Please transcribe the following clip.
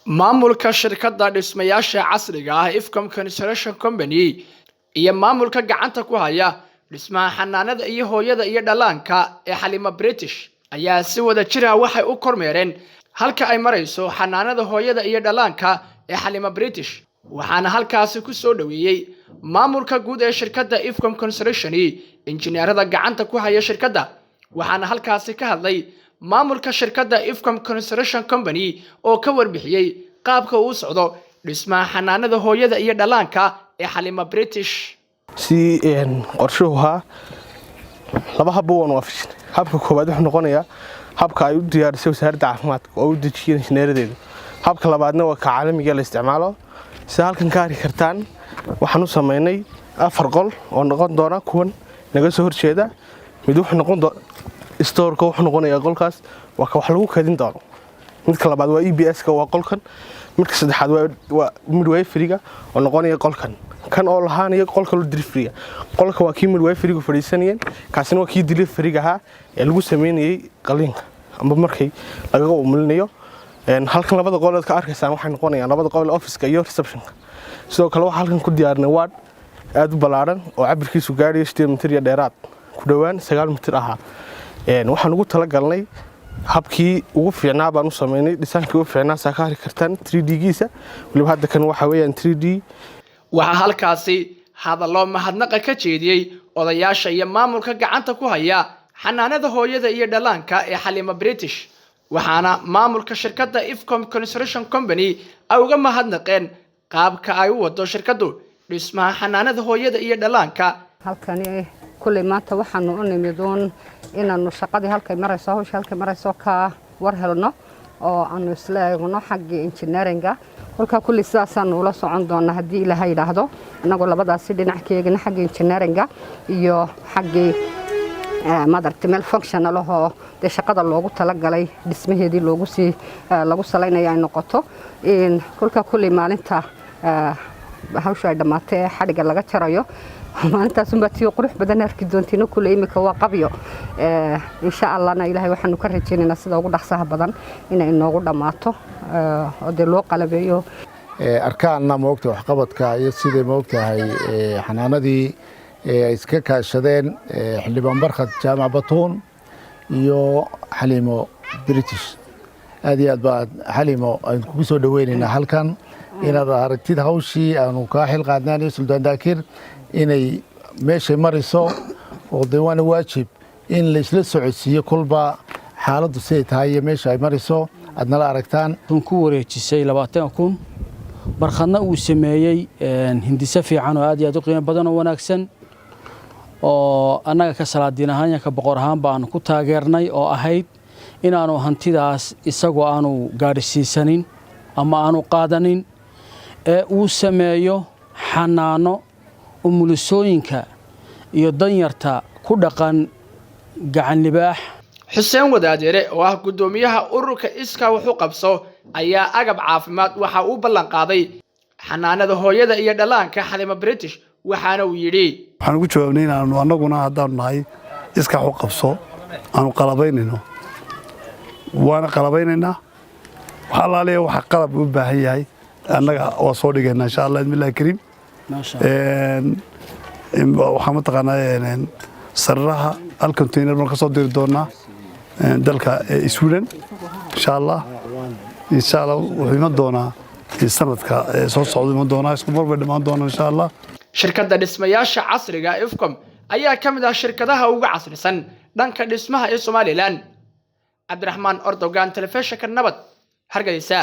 maamulka shirkadda dhismayaasha casriga ah Ifcom Construction Company iyo maamulka gacanta ku haya dhismaha xanaanada iyo hooyada iyo dhalaanka ee Xalima British ayaa si wada jir ah waxay u kormeereen halka ay marayso xanaanada hooyada iyo dhalaanka ee Xalima British waxaana halkaas ku soo dhaweeyay maamulka guud ee shirkadda Ifcom Construction injineerada gacanta ku haya shirkadda waxaana halkaas ka hadlay maamulka shirkadda Ifcom Construction Company oo ka warbixiyay qaabka uu socdo dhismaha xanaanada hooyada iyo dhalaanka ee Xalima British si qorshuha laba hab oo waafaqsan habka koowaad wuxuu noqonayaa habka ay u diyaarisay wasaaradda caafimaadka oo u dejiyay injineeradeedu habka labaadna waa ka caalamiga la isticmaalo si halkan ka ari kartaan waxaan u sameynay 4 qol oo noqon doona kuwan naga soo horjeeda mid wuxuu noqon doona store-ka wuxuu noqonayaa qolkaas wax lagu kadin doono midka labaad waa EBS-ka waa qolkan midka saddexaad waa midwifery-ga oo noqonaya qolkan kan oo lahaanaya qolka delivery qolka waa kii midwifery-gu fadhiisanayeen kaasina waa kii delivery-ga ahaa ee lagu sameeyay qaliinka amba markay laga umulinayo halkan labada qol ka arkaysaan waxay noqonayaan labada qol office-ka iyo reception-ka sidoo kale waxa halkan ku diyaarnay ward aad u balaaran oo cabirkiisu gaadhayo 8 mitir iyo dheeraad ku dhawaan 9 mitir ah waxaan ugu tala galnay habkii ugu fiicnaa baan u sameynay dhisaankii ugu fiicnaa saakari kartaan 3D-giisa waliba hadda kan waxa weeyaan 3D waxa halkaasi hadallo mahadnaqa ka jeediyay odayaasha iyo maamulka gacanta ku haya xanaanada hooyada iyo dhalaanka ee Xalima British waxaana maamulka shirkadda Ifcom Construction Company ay uga mahadnaqeen qaabka ay u wado shirkaddu dhismaha xanaanada hooyada iyo dhalaanka halkani kulli maanta waxaanu u nimidoon inaanu shaqadii halkay marayso hawsha halkay marayso ka war helno oo aanu isla eegno xagga engineering-ga halka kulli sidaasaan ula socon doona hadii Ilaahay yiraahdo anagoo labadaas dhinac ka eegna xagga engineering-ga iyo xagga meel functional oo de shaqada loogu tala galay dhismaheedii lagu salaynayo ay noqoto in kulli maalinta hawsha ay dhamaatay xadhiga laga jarayo maalintaas uma tiyo qurux badan arki doontiina kulli imika waa qabyo insha Allah Ilaahay waxaanu ka rajaynaynaa sida ugu dhaqsaha badan inay noogu dhamaato oo de loo qalabeeyo arkaanna moogta wax qabadka iyo sidii moogtahay xanaanadii iska kaashadeen xildhibaan barkad jaamac batuun iyo Xalimo British aad iyo aad baa Xalimo aan ku soo dhaweynaynaa halkan inaad aragtid hawshii aanu ka xil qaadnaan Sultan Daakir inay meesha mariso oo diiwaan waajib in la isla socodsiiyo kulba xaaladdu si tahay meesha ay mariso adna la aragtaan ku wareejisay 20,000 barkhadna uu sameeyay hindisa fiican oo aad iyo aad u qiimo badan oo wanaagsan oo anaga ka salaadiin ahaan ka boqor ahaan baan ku taageernay oo ahayd inaanu hantidaas isagoo aanu gaarsiisanin ama aanu qaadanin ee uu sameeyo xanaano umulisooyinka iyo danyarta ku dhaqan gacan libaax Xuseen Wadaadere oo ah gudoomiyaha ururka iska wuxuu qabso ayaa agab caafimaad waxa uu ballan qaaday xanaanada hooyada iyo dhalaanka Xalima British waxaana uu yiri waxaan ugu jawaabnay inaanu annaguna haddaan nahay iska wuxuu qabso aanu qalabaynayno waana qalabaynaynaa waxa la leeyahay waxa qalab u baahan yahay annaga waa soo dhigaynaa insha Allah bismillaah kariim waxaan mataqaanaa sarraha al container marka soo diri doonaa dalka Sweden insha Allah wuxuu iman doonaa sanadka soo socda iman doonaa isku marba dhimaan doonaa insha Allah shirkadda dhismayaasha casriga Ifcom ayaa ka mid ah shirkadaha ugu casrisan dhanka dhismaha ee Soomaaliland Cabdiraxmaan Ordogan telefishinka nabad Hargeysa